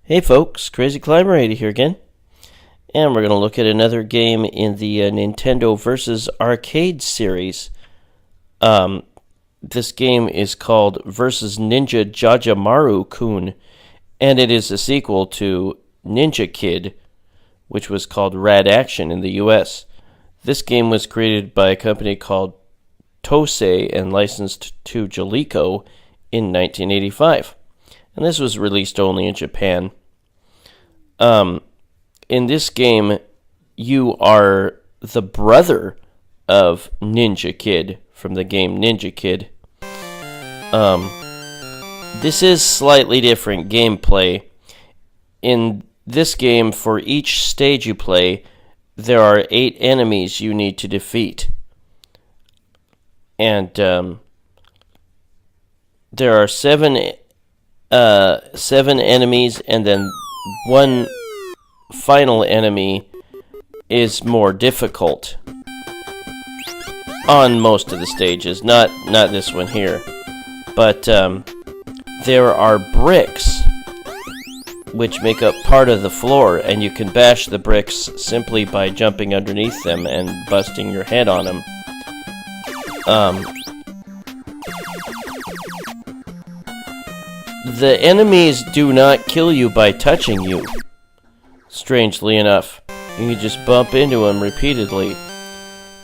Hey folks, Crazy Climber 80 here again, and we're going to look at another game in the Nintendo vs. Arcade series. This game is called Vs. Ninja Jajamaru-kun, and it is a sequel to Ninja Kid, which was called RAD ACTION in the US. This game was created by a company called Tose and licensed to Jaleco in 1985. And this was released only in Japan. In this game, you are the brother of Ninja Kid from the game Ninja Kid. This is slightly different gameplay. In this game, for each stage you play, there are 8 enemies you need to defeat. And there are 7 enemies, and then one final enemy is more difficult on most of the stages. Not this one here, but there are bricks which make up part of the floor, and you can bash the bricks simply by jumping underneath them and busting your head on them. The enemies do not kill you by touching you, strangely enough. You can just bump into them repeatedly.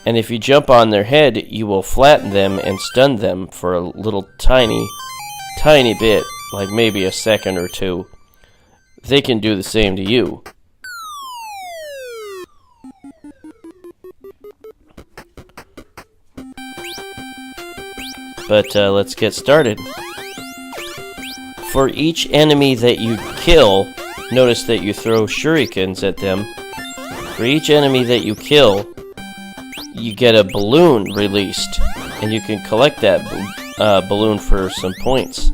And if you jump on their head, you will flatten them and stun them for a little tiny bit, like maybe a second or two. They can do the same to you. But let's get started. For each enemy that you kill, notice that you throw shurikens at them. For each enemy that you kill, you get a balloon released, and you can collect that balloon for some points.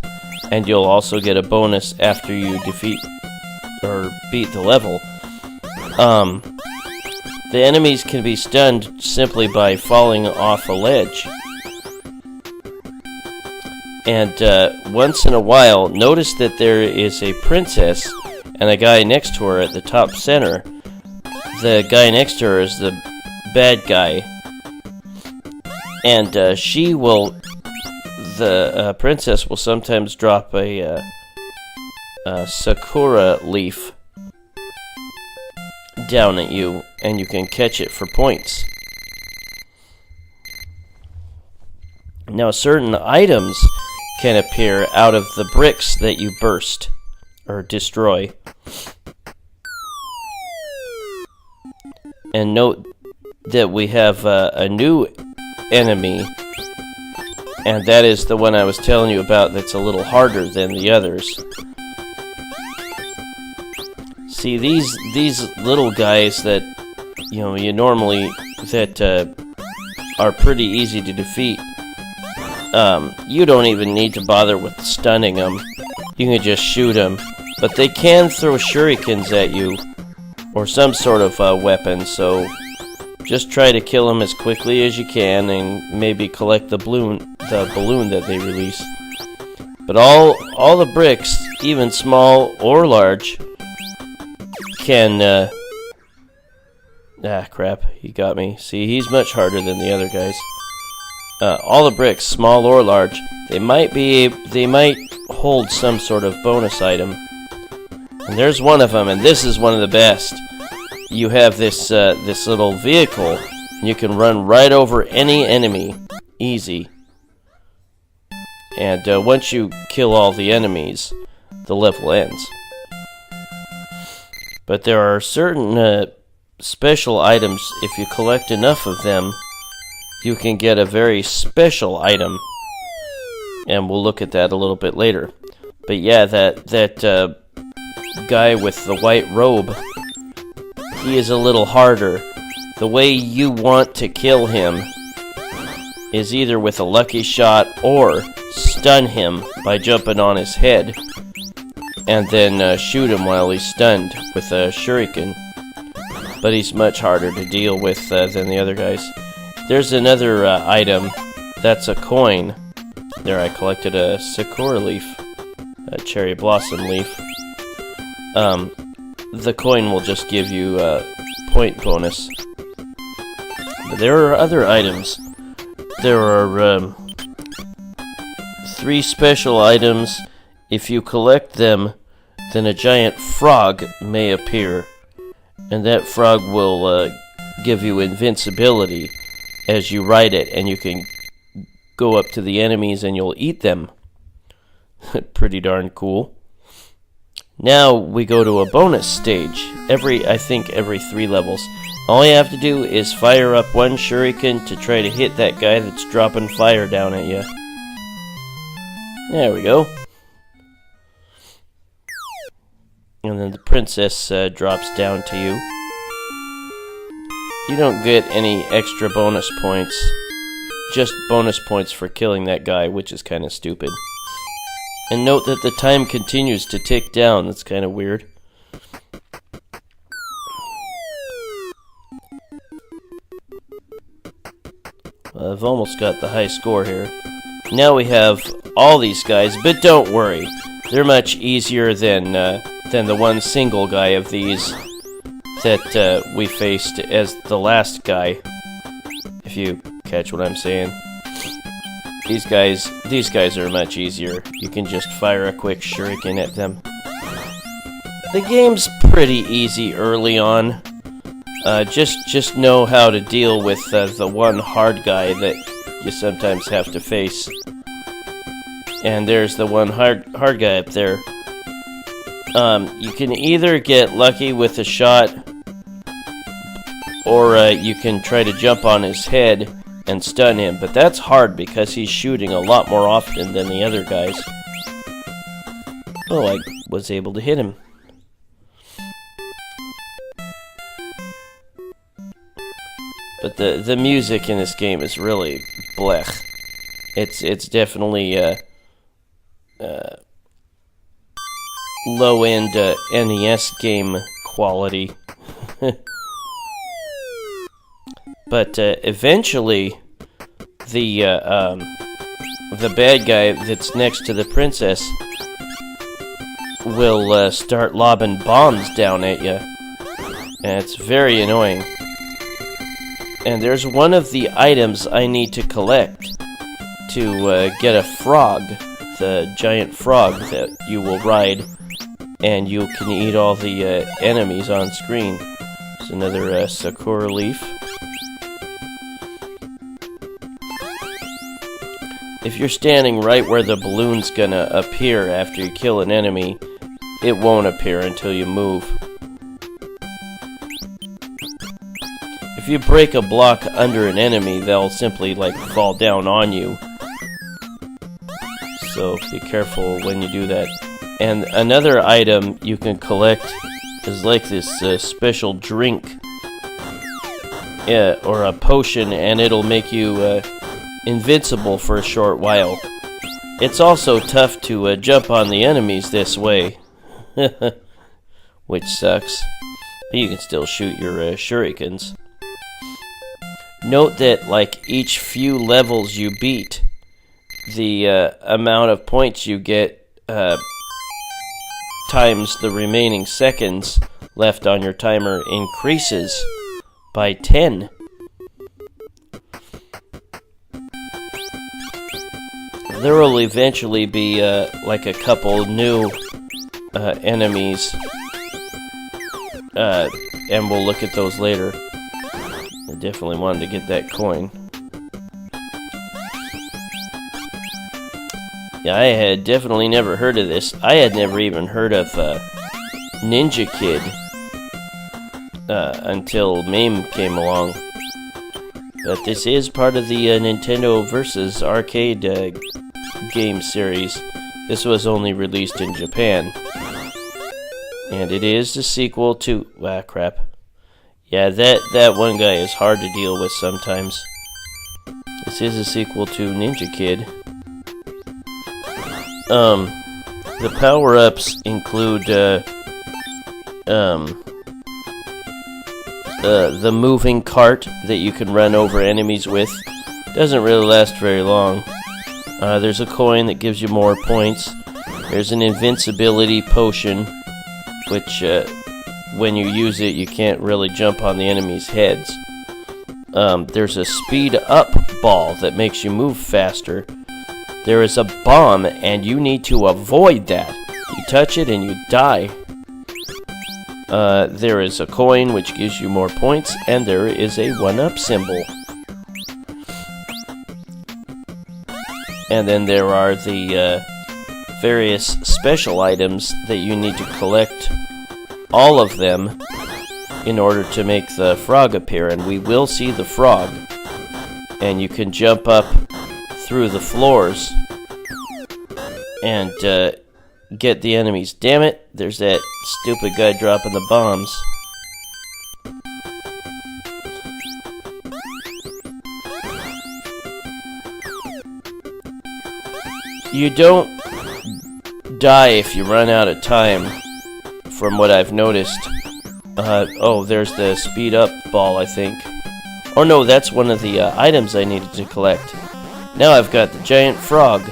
And you'll also get a bonus after you defeat or beat the level. The enemies can be stunned simply by falling off a ledge. And once in a while, notice that there is a princess and a guy next to her at the top center. The guy next to her is the bad guy. And the princess will sometimes drop a sakura leaf down at you, and you can catch it for points. Now, certain items can appear out of the bricks that you burst or destroy. And note that we have a new enemy, and that is the one I was telling you about that's a little harder than the others. See, these little guys that you normally are pretty easy to defeat. You don't even need to bother with stunning them. You can just shoot them. But they can throw shurikens at you, or some sort of weapon, so just try to kill them as quickly as you can, and maybe collect the balloon that they release. But all the bricks, even small or large, can... crap, he got me. See, he's much harder than the other guys. All the bricks, small or large, they might hold some sort of bonus item. And there's one of them, and this is one of the best. You have this little vehicle, and you can run right over any enemy, easy. And once you kill all the enemies, the level ends. But there are certain special items. If you collect enough of them, you can get a very special item, and we'll look at that a little bit later. But yeah, that guy with the white robe, he is a little harder. The way you want to kill him is either with a lucky shot or stun him by jumping on his head, and then shoot him while he's stunned with a shuriken. But he's much harder to deal with than the other guys. There's another item, that's a coin. There, I collected a sakura leaf, a cherry blossom leaf. the coin will just give you a point bonus. But there are other items. There are 3 special items. If you collect them, then a giant frog may appear, and that frog will give you invincibility as you ride it, and you can go up to the enemies and you'll eat them. Pretty darn cool. Now we go to a bonus stage. I think every 3 levels. All you have to do is fire up 1 shuriken to try to hit that guy that's dropping fire down at you. There we go. And then the princess drops down to you. You don't get any extra bonus points. Just bonus points for killing that guy, which is kind of stupid. And note that the time continues to tick down. That's kind of weird. I've almost got the high score here. Now we have all these guys, but don't worry. They're much easier than the one single guy of these that we faced as the last guy. If you catch what I'm saying. These guys are much easier. You can just fire a quick shuriken at them. The game's pretty easy early on. Just know how to deal with the one hard guy that you sometimes have to face. And there's the one hard guy up there. You can either get lucky with a shot, or you can try to jump on his head and stun him, but that's hard because he's shooting a lot more often than the other guys. Oh, I was able to hit him. But the music in this game is really blech. It's definitely low-end NES game quality. But eventually, the bad guy that's next to the princess will start lobbing bombs down at you, and it's very annoying. And there's one of the items I need to collect to get a frog, the giant frog that you will ride, and you can eat all the enemies on screen. There's another sakura leaf. If you're standing right where the balloon's gonna appear after you kill an enemy, it won't appear until you move. If you break a block under an enemy, they'll simply, fall down on you. So be careful when you do that. And another item you can collect is like this special drink. Or a potion, and it'll make you invincible for a short while. It's also tough to jump on the enemies this way. Which sucks. But you can still shoot your shurikens. Note that, each few levels you beat, the amount of points you get times the remaining seconds left on your timer increases by 10. There will eventually be, a couple new enemies, and we'll look at those later. I definitely wanted to get that coin. Yeah, I had definitely never heard of this. I had never even heard of Ninja Kid until MAME came along. But this is part of the Nintendo vs. Arcade game series. This was only released in Japan. And it is the sequel to... Ah, crap. Yeah, that one guy is hard to deal with sometimes. This is a sequel to Ninja Kid. The power-ups include, the moving cart that you can run over enemies with. Doesn't really last very long. There's a coin that gives you more points. There's an invincibility potion. which when you use it, you can't really jump on the enemy's heads. There's a speed up ball that makes you move faster. There is a bomb, and you need to avoid that. You touch it and you die. There is a coin, which gives you more points, and there is a 1-up symbol. And then there are the various special items that you need to collect, all of them, in order to make the frog appear. And we will see the frog. And you can jump up through the floors and get the enemies. Damn it, there's that stupid guy dropping the bombs. You don't die if you run out of time, from what I've noticed. Oh, there's the speed up ball, I think. Oh no, that's one of the items I needed to collect. Now I've got the giant frog.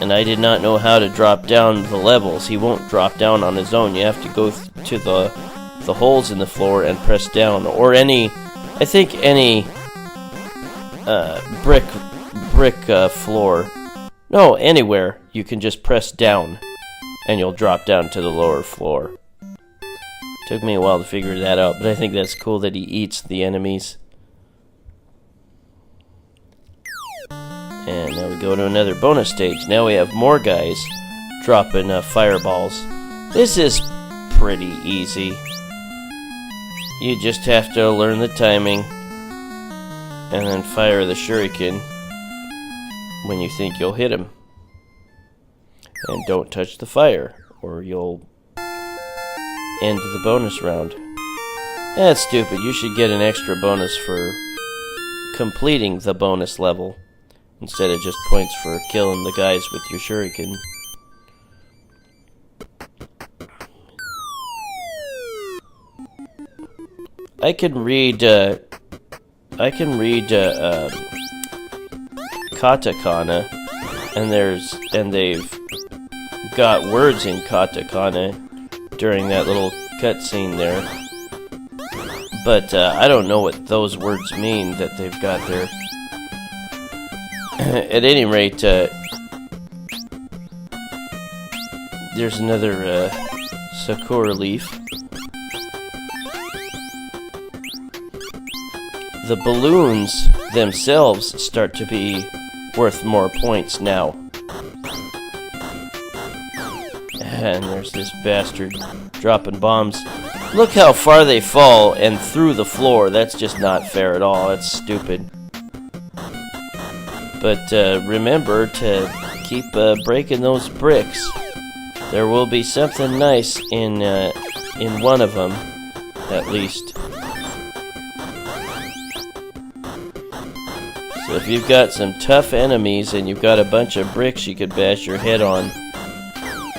And I did not know how to drop down the levels. He won't drop down on his own. You have to go to the holes in the floor and press down. Or any, I think any brick floor. No, anywhere. You can just press down and you'll drop down to the lower floor. Took me a while to figure that out, but I think that's cool that he eats the enemies. And now we go to another bonus stage. Now we have more guys dropping fireballs. This is pretty easy. You just have to learn the timing and then fire the shuriken when you think you'll hit him. And don't touch the fire, or you'll end the bonus round. That's stupid. You should get an extra bonus for completing the bonus level, instead of just points for killing the guys with your shuriken. I can read katakana, and they've got words in katakana during that little cutscene there. But I don't know what those words mean that they've got there. At any rate, there's another sakura leaf. The balloons themselves start to be worth more points now. And there's this bastard dropping bombs. Look how far they fall and through the floor. That's just not fair at all. That's stupid. But remember to keep breaking those bricks. There will be something nice in one of them, at least. So if you've got some tough enemies and you've got a bunch of bricks you could bash your head on,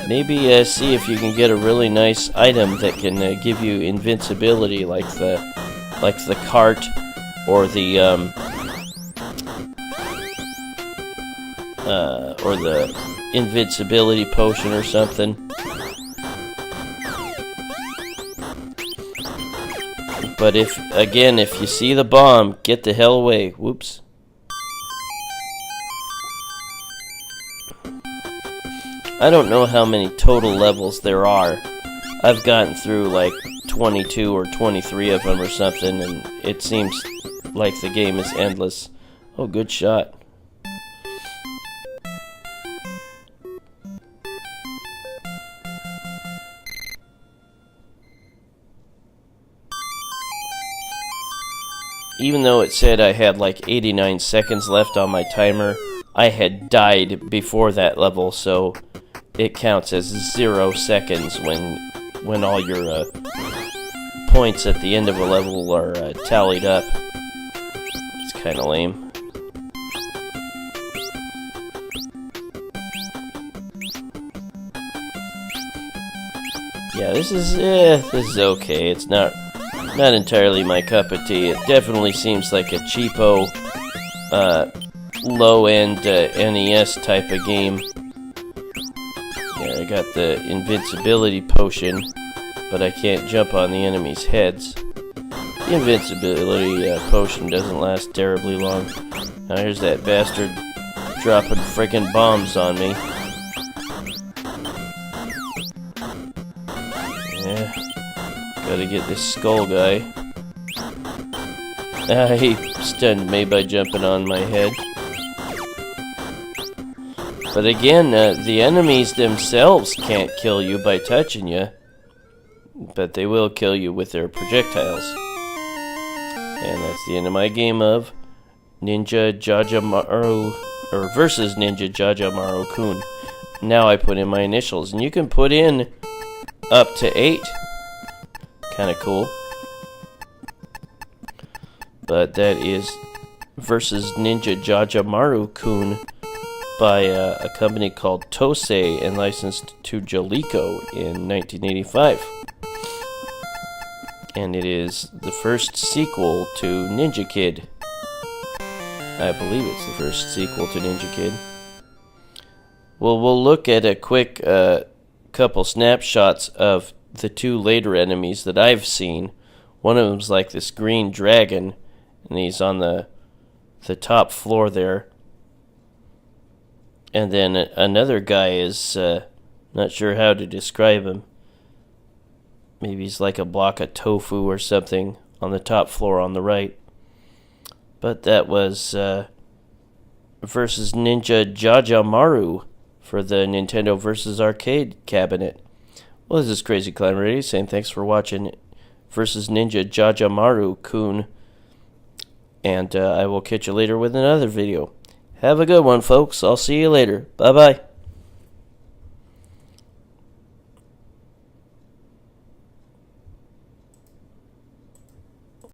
maybe see if you can get a really nice item that can give you invincibility, like the cart or the invincibility potion or something. But if you see the bomb, get the hell away. Whoops. I don't know how many total levels there are. I've gotten through like 22 or 23 of them or something, and it seems like the game is endless. Oh, good shot. Even though it said I had like 89 seconds left on my timer, I had died before that level, so it counts as 0 seconds when all your points at the end of a level are tallied up. It's kind of lame. Yeah, this is okay. It's not entirely my cup of tea. It definitely seems like a cheapo, low-end NES type of game. Yeah, I got the Invincibility potion, but I can't jump on the enemies' heads. The Invincibility potion doesn't last terribly long. Now here's that bastard dropping frickin' bombs on me. Yeah, gotta get this skull guy. He stunned me by jumping on my head. But again, the enemies themselves can't kill you by touching you, but they will kill you with their projectiles. And that's the end of my game of Ninja Jajamaru, or versus Ninja Jajamaru-kun. Now I put in my initials, and you can put in up to 8. Kind of cool. But that is versus Ninja Jajamaru-kun by a company called Tose and licensed to Jaleco in 1985. And it is the first sequel to Ninja Kid. I believe it's the first sequel to Ninja Kid. Well, we'll look at a quick couple snapshots of the 2 later enemies that I've seen. One of them's like this green dragon, and he's on the top floor there. And then another guy is, not sure how to describe him. Maybe he's like a block of tofu or something on the top floor on the right. But that was versus Ninja Jajamaru for the Nintendo vs. Arcade cabinet. Well, this is Crazy Clown Radio saying thanks for watching versus Ninja Jajamaru-kun. And I will catch you later with another video. Have a good one, folks. I'll see you later. Bye-bye.